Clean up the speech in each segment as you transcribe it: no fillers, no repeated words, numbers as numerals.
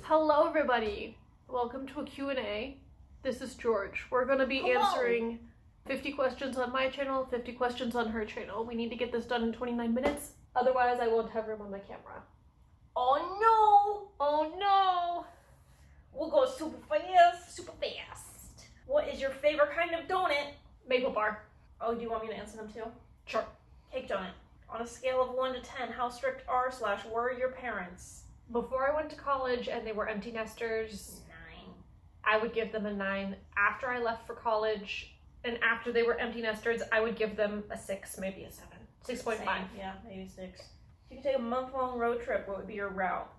Hello everybody! Welcome to a Q&A. This is George. We're going to be answering 50 questions on my channel, 50 questions on her channel. We need to get this done in 29 minutes, otherwise I won't have room on my camera. Oh no! Oh no! We'll go super fast. Super fast. What is your favorite kind of donut? Maple bar. Oh, do you want me to answer them too? Sure. Cake donut. On a scale of 1 to 10, how strict are/were your parents? Before I went to college and they were empty nesters, 9. I would give them a 9. After I left for college and after they were empty nesters, I would give them a 6, maybe a 7. 6.5. Yeah, maybe 6. If you could take a month-long road trip, what would be your route?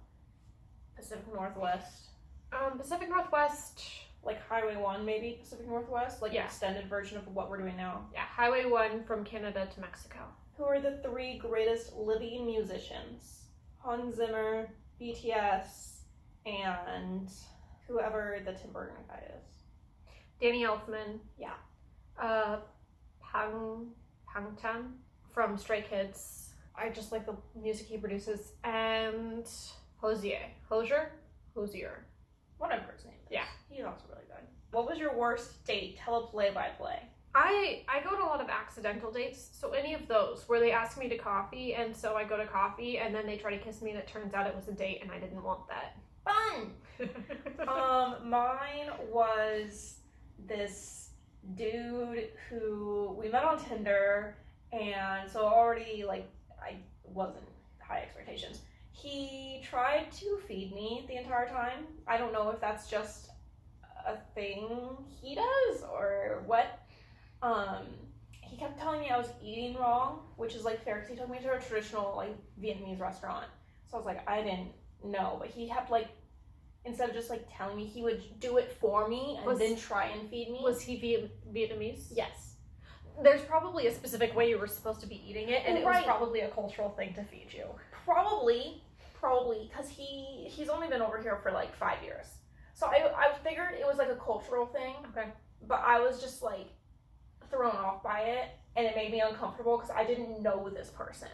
Pacific Northwest. Pacific Northwest. Like Highway 1, maybe? Pacific Northwest? Like Yeah. an extended version of what we're doing now. Yeah, Highway 1 from Canada to Mexico. Who are the 3 greatest living musicians? Hans Zimmer, BTS, and whoever the Tim Burton guy is. Danny Elfman. Yeah. Pangchan from Stray Kids. I just like the music he produces. And Hosier. Whatever his name is. Yeah. He's also really good. What was your worst date? Tell a play-by-play. I go to a lot of accidental dates, so any of those where they ask me to coffee and so I go to coffee and then they try to kiss me and it turns out it was a date and I didn't want that. Fun! Mine was this dude who we met on Tinder, and so already, like, I wasn't high expectations. He tried to feed me the entire time. I don't know if that's just a thing he does or what. He kept telling me I was eating wrong, which is like fair because he took me to a traditional like Vietnamese restaurant. So I was like, I didn't know, but he kept like, instead of just like telling me, he would do it for me and then try and feed me. Was he Vietnamese? Yes. There's probably a specific way you were supposed to be eating it, and it was probably a cultural thing to feed you. Probably, because he's only been over here for like 5 years. So I figured it was like a cultural thing. Okay. But I was just like thrown off by it, and it made me uncomfortable because I didn't know this person.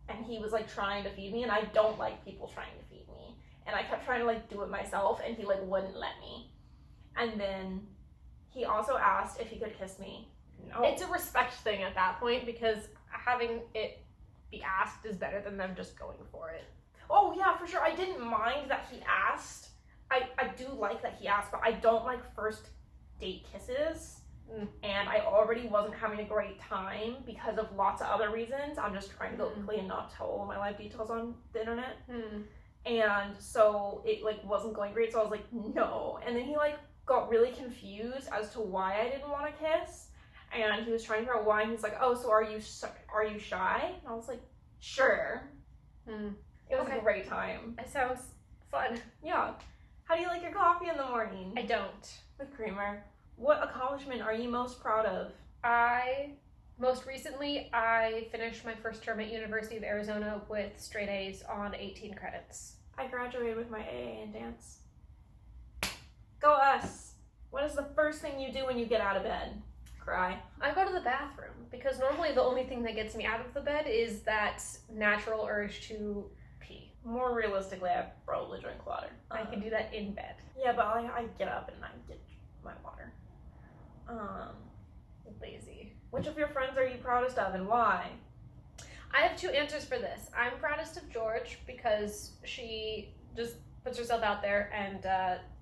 And he was like trying to feed me, and I don't like people trying to feed me. And I kept trying to like do it myself, and he like wouldn't let me. And then he also asked if he could kiss me. No. It's a respect thing at that point because having it be asked is better than them just going for it. Oh yeah, for sure. I didn't mind that he asked. I do like that he asked, but I don't like first date kisses. And I already wasn't having a great time because of lots of other reasons. I'm just trying to go quickly and not tell all my life details on the internet. And so it like wasn't going great, so I was like, no. And then he like got really confused as to why I didn't want to kiss. And he was trying to figure out why, and he's like, oh, so are you shy? And I was like, sure. It was a great time. It sounds fun. Yeah. How do you like your coffee in the morning? I don't. With creamer. What accomplishment are you most proud of? Most recently, I finished my first term at University of Arizona with straight A's on 18 credits. I graduated with my AA in dance. Go us! What is the first thing you do when you get out of bed? Cry. I go to the bathroom because normally the only thing that gets me out of the bed is that natural urge to pee. More realistically, I probably drink water. I can do that in bed. Yeah, but I get up and I get my water. Lazy. Which of your friends are you proudest of and why? I have 2 answers for this. I'm proudest of George because she just puts herself out there and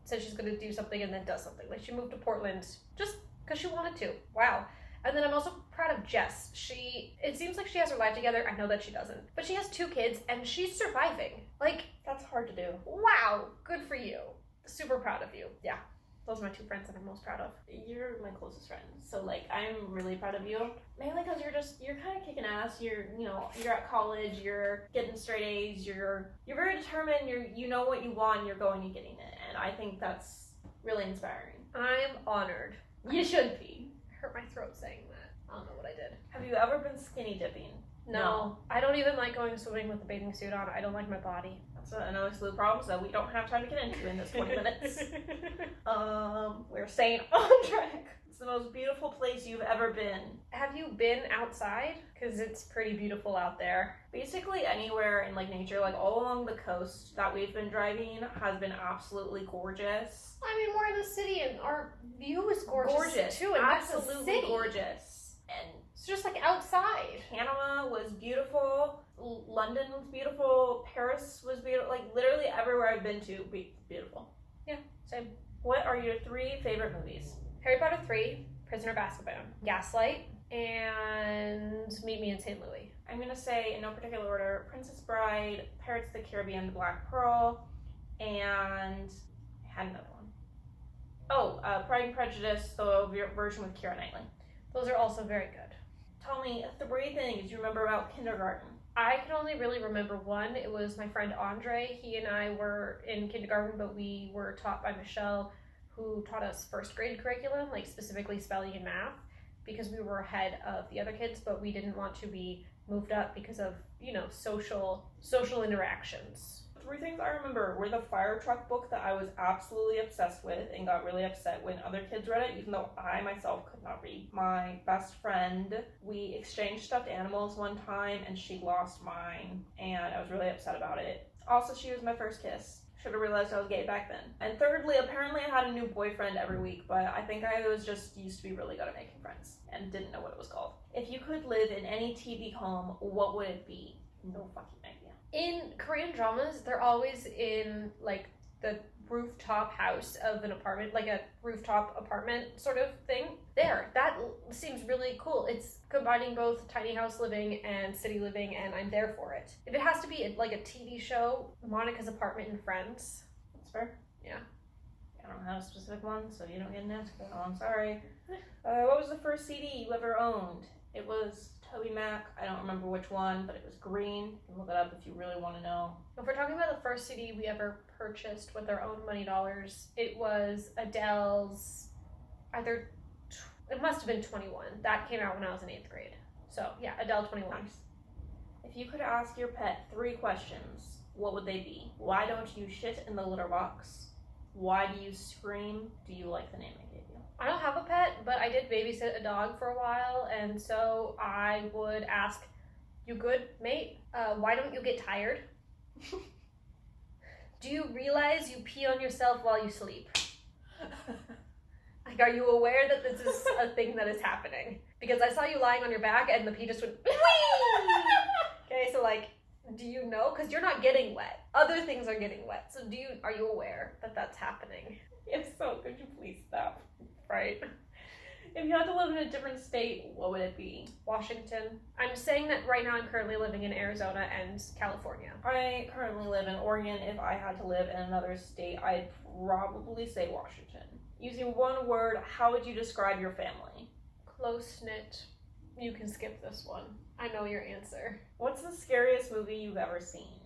says she's going to do something and then does something. Like she moved to Portland just because she wanted to. Wow. And then I'm also proud of Jess. It seems like she has her life together. I know that she doesn't. But she has 2 kids and she's surviving. Like, that's hard to do. Wow. Good for you. Super proud of you. Yeah. Those are my 2 friends that I'm most proud of. You're my closest friend, so like I'm really proud of you. Mainly because you're kind of kicking ass. You're at college. You're getting straight A's. You're very determined. You know what you want. You're going and getting it, and I think that's really inspiring. I'm honored. You should be. I hurt my throat saying that. I don't know what I did. Have you ever been skinny dipping? No. I don't even like going swimming with a bathing suit on. I don't like my body. That's another slew of problems that we don't have time to get into in this 20 minutes. We're staying on track. It's the most beautiful place you've ever been. Have you been outside? Because it's pretty beautiful out there. Basically anywhere in like nature, like all along the coast that we've been driving has been absolutely gorgeous. I mean, we're in the city and our view is gorgeous too. And absolutely gorgeous. And it's just like outside. Panama was beautiful. London was beautiful. Paris was beautiful. Like literally everywhere I've been to, beautiful. Yeah, same. What are your 3 favorite movies? Harry Potter 3, Prisoner of Azkaban, Gaslight, and Meet Me in St. Louis. I'm gonna say, in no particular order, Princess Bride, Pirates of the Caribbean, The Black Pearl, and I had another one. Oh, Pride and Prejudice, the version with Keira Knightley. Those are also very good. Tell me 3 things you remember about kindergarten. I can only really remember one. It was my friend Andre. He and I were in kindergarten, but we were taught by Michelle, who taught us first grade curriculum, like specifically spelling and math, because we were ahead of the other kids, but we didn't want to be moved up because of, social interactions. 3 things I remember were the fire truck book that I was absolutely obsessed with and got really upset when other kids read it, even though I myself could not read. My best friend, we exchanged stuffed animals one time and she lost mine and I was really upset about it. Also, she was my first kiss. Should have realized I was gay back then. And thirdly, apparently I had a new boyfriend every week, but I think I was just used to be really good at making friends and didn't know what it was called. If you could live in any TV home, what would it be? No fucking idea. In Korean dramas, they're always in, like, the rooftop house of an apartment, like a rooftop apartment sort of thing. That seems really cool. It's combining both tiny house living and city living, and I'm there for it. If it has to be, like, a TV show, Monica's Apartment in Friends. That's fair. Yeah. I don't have a specific one, so you don't get an answer. Oh, I'm sorry. What was the first CD you ever owned? It was Toby Mac. I don't remember which one, but it was green. You can look it up if you really want to know. If we're talking about the first CD we ever purchased with our own money dollars, it was Adele's it must have been 21. That came out when I was in 8th grade. So, yeah, Adele 21. Nice. If you could ask your pet 3 questions, what would they be? Why don't you shit in the litter box? Why do you scream? Do you like the name I gave you? I don't have a pet, but I did babysit a dog for a while, and so I would ask, "You good, mate? Why don't you get tired? Do you realize you pee on yourself while you sleep? Like, are you aware that this is a thing that is happening? Because I saw you lying on your back and the pee just went, whee! Okay, so like, do you know? Because you're not getting wet. Other things are getting wet. So are you aware that that's happening? If so, could you please stop? Right? If you had to live in a different state, what would it be? Washington. I'm saying that right now I'm currently living in Arizona and California. I currently live in Oregon. If I had to live in another state, I'd probably say Washington. Using one word, how would you describe your family? Close-knit. You can skip this one. I know your answer. What's the scariest movie you've ever seen?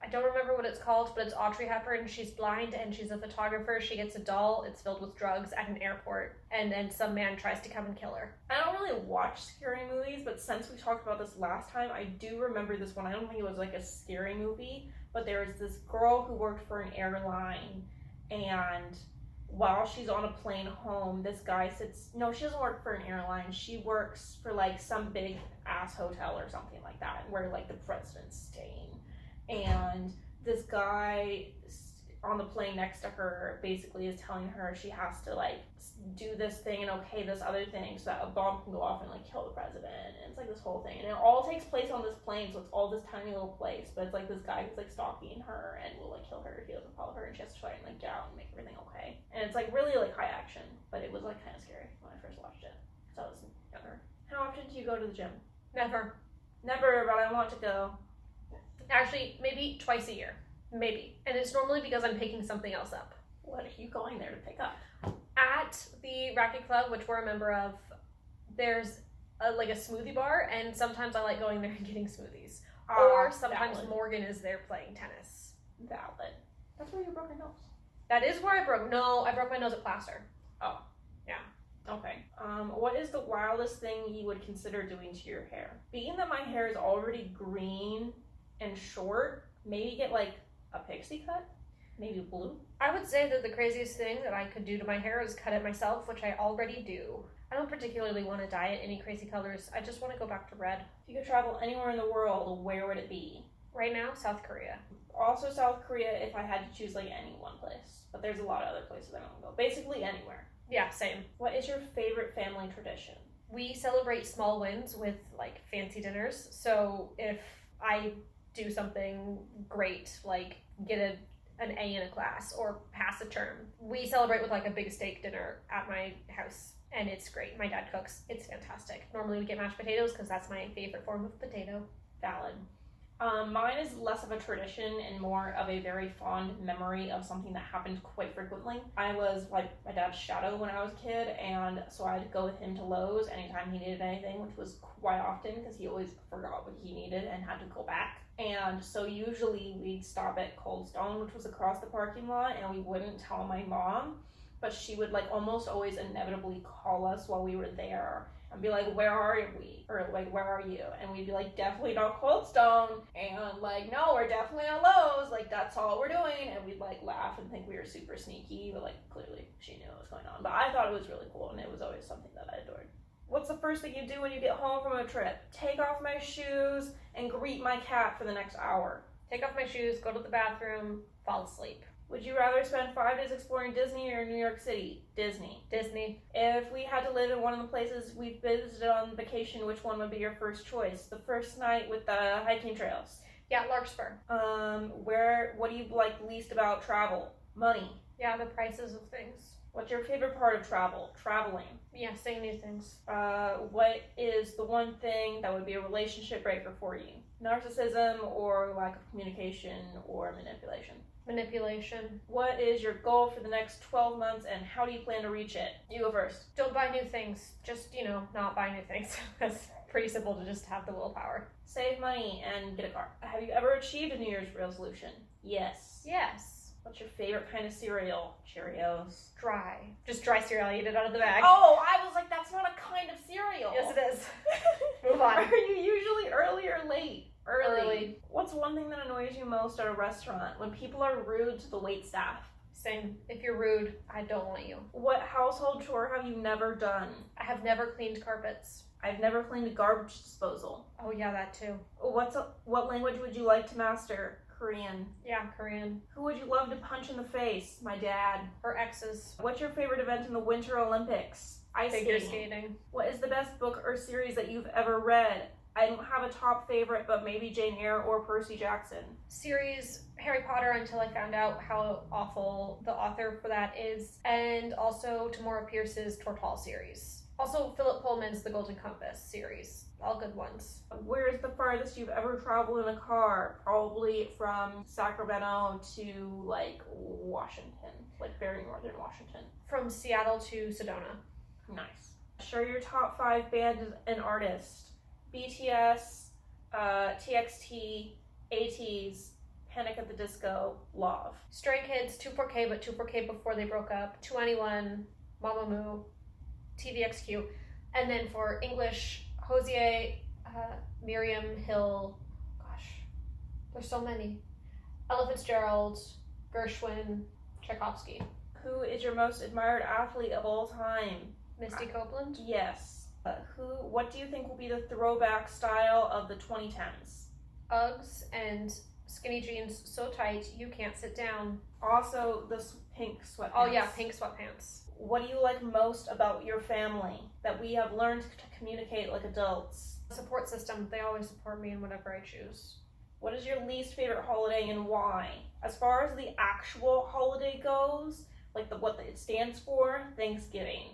I don't remember what it's called, but it's Audrey Hepburn. She's blind and she's a photographer. She gets a doll. It's filled with drugs at an airport, and then some man tries to come and kill her. I don't really watch scary movies, but since we talked about this last time, I do remember this one. I don't think it was like a scary movie, but there was this girl who worked for an airline, and while she's on a plane home, this guy no, she doesn't work for an airline. She works for like some big ass hotel or something like that, where like the president's staying. And this guy on the plane next to her basically is telling her she has to like do this thing and okay this other thing so that a bomb can go off and like kill the president. And it's like this whole thing, and it all takes place on this plane, so it's all this tiny little place, but it's like this guy who's like stalking her and will like kill her if he doesn't follow her, and she has to try and like get out and make everything okay. And it's like really like high action, but it was like kind of scary when I first watched it, so I was younger. How often do you go to the gym? Never, but I want to go. Actually, maybe twice a year. Maybe. And it's normally because I'm picking something else up. What are you going there to pick up? At the Racket Club, which we're a member of, there's a smoothie bar, and sometimes I like going there and getting smoothies. Or sometimes valid. Morgan is there playing tennis. Valid. That's where you broke your nose. That is where I broke. No, I broke my nose at Plaster. Oh. Yeah. Okay. What is the wildest thing you would consider doing to your hair? Being that my hair is already green and short, maybe get like a pixie cut? Maybe blue? I would say that the craziest thing that I could do to my hair is cut it myself, which I already do. I don't particularly want to dye it any crazy colors. I just want to go back to red. If you could travel anywhere in the world, where would it be? Right now, South Korea. Also South Korea if I had to choose like any one place. But there's a lot of other places I want to go. Basically anywhere. Yeah, same. What is your favorite family tradition? We celebrate small wins with like fancy dinners. So if I do something great, like get an A in a class or pass a term, we celebrate with like a big steak dinner at my house. And it's great. My dad cooks. It's fantastic. Normally we get mashed potatoes because that's my favorite form of potato. Valid. Mine is less of a tradition and more of a very fond memory of something that happened quite frequently. I was like my dad's shadow when I was a kid, and so I'd go with him to Lowe's anytime he needed anything, which was quite often because he always forgot what he needed and had to go back. And so usually we'd stop at Cold Stone, which was across the parking lot, and we wouldn't tell my mom, but she would like almost always inevitably call us while we were there and be like, where are we? Or like, where are you? And we'd be like, definitely not Cold Stone. And like, no, we're definitely at Lowe's. Like, that's all we're doing. And we'd like laugh and think we were super sneaky, but like clearly she knew what was going on. But I thought it was really cool, and it was always something that I adored. What's the first thing you do when you get home from a trip? Take off my shoes and greet my cat for the next hour. Take off my shoes, go to the bathroom, fall asleep. Would you rather spend 5 days exploring Disney or New York City? Disney. Disney. If we had to live in one of the places we've visited on vacation, which one would be your first choice? The first night with the hiking trails. Yeah, Larkspur. What do you like least about travel? Money. Yeah, the prices of things. What's your favorite part of travel? Traveling. Yeah, saying new things. What is the one thing that would be a relationship breaker for you? Narcissism or lack of communication or manipulation? Manipulation. What is your goal for the next 12 months and how do you plan to reach it? You go first. Don't buy new things. Just, not buy new things. That's pretty simple to just have the willpower. Save money and get a car. Have you ever achieved a New Year's resolution? Yes. Yes. What's your favorite kind of cereal? Cheerios. Dry. Just dry cereal. I eat it out of the bag. Oh, I was like, that's not a kind of cereal. Yes, it is. Move on. Are you usually early or late? Early. What's one thing that annoys you most at a restaurant? When people are rude to the wait staff. Same. If you're rude, I don't want you. What household chore have you never done? I have never cleaned carpets. I've never cleaned a garbage disposal. Oh yeah, that too. What language would you like to master? Korean. Yeah, Korean. Who would you love to punch in the face? My dad. Or exes. What's your favorite event in the Winter Olympics? Ice Figure skating. skating. What is the best book or series that you've ever read? I don't have a top favorite, but maybe Jane Eyre or Percy Jackson. Series Harry Potter until I found out how awful the author for that is. And also Tamora Pierce's Tortall series. Also Philip Pullman's The Golden Compass series. All good ones. Where is the farthest you've ever traveled in a car? Probably from Sacramento to like Washington. Like very northern Washington. From Seattle to Sedona. Nice. Share your top 5 bands and artists. BTS, TXT, ATEEZ, Panic at the Disco, Love. Stray Kids, 2-4K, but 2-4K before they broke up. 2NE1, Mamamoo, TVXQ. And then for English, Hosier, Miriam Hill, gosh, there's so many. Ella Fitzgerald, Gershwin, Tchaikovsky. Who is your most admired athlete of all time? Misty Copeland? Yes. What do you think will be the throwback style of the 2010s? Uggs and skinny jeans so tight you can't sit down. Also, the pink sweatpants. Oh yeah, pink sweatpants. What do you like most about your family that we have learned to communicate like adults? Support system. They always support me in whatever I choose. What is your least favorite holiday and why? As far as the actual holiday goes, like what it stands for, Thanksgiving.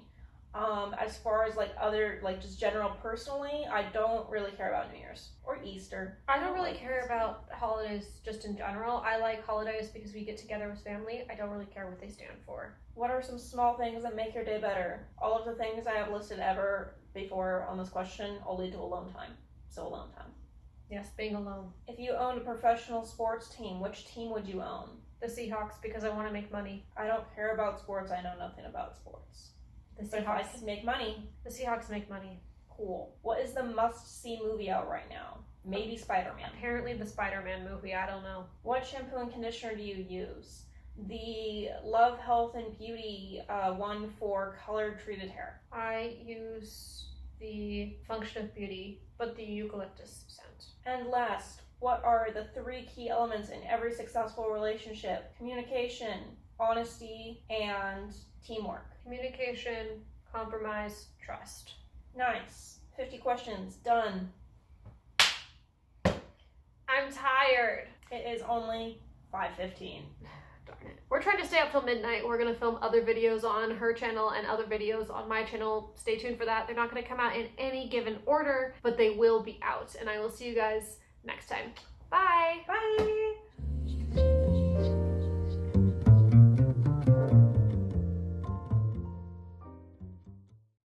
As far as like other, like just general personally, I don't really care about New Year's or Easter. I don't really care about holidays just in general. I like holidays because we get together with family. I don't really care what they stand for. What are some small things that make your day better? All of the things I have listed ever before on this question all lead to alone time. So alone time. Yes, being alone. If you owned a professional sports team, which team would you own? The Seahawks because I want to make money. I don't care about sports. I know nothing about sports. The The But if I Seahawks. could make money, The Seahawks make money. cool. What is the must-see movie out right now? Maybe Spider-Man. Apparently the Spider-Man movie, I don't know. What shampoo and conditioner do you use? The Love, Health, and Beauty one for color-treated hair. I use the Function of Beauty, but the eucalyptus scent. And last, what are the 3 key elements in every successful relationship? Communication, honesty, and teamwork. Communication, compromise, trust. Nice. 50 questions. Done. I'm tired. It is only 5:15. Darn it. We're trying to stay up till midnight. We're going to film other videos on her channel and other videos on my channel. Stay tuned for that. They're not going to come out in any given order, but they will be out. And I will see you guys next time. Bye! Bye!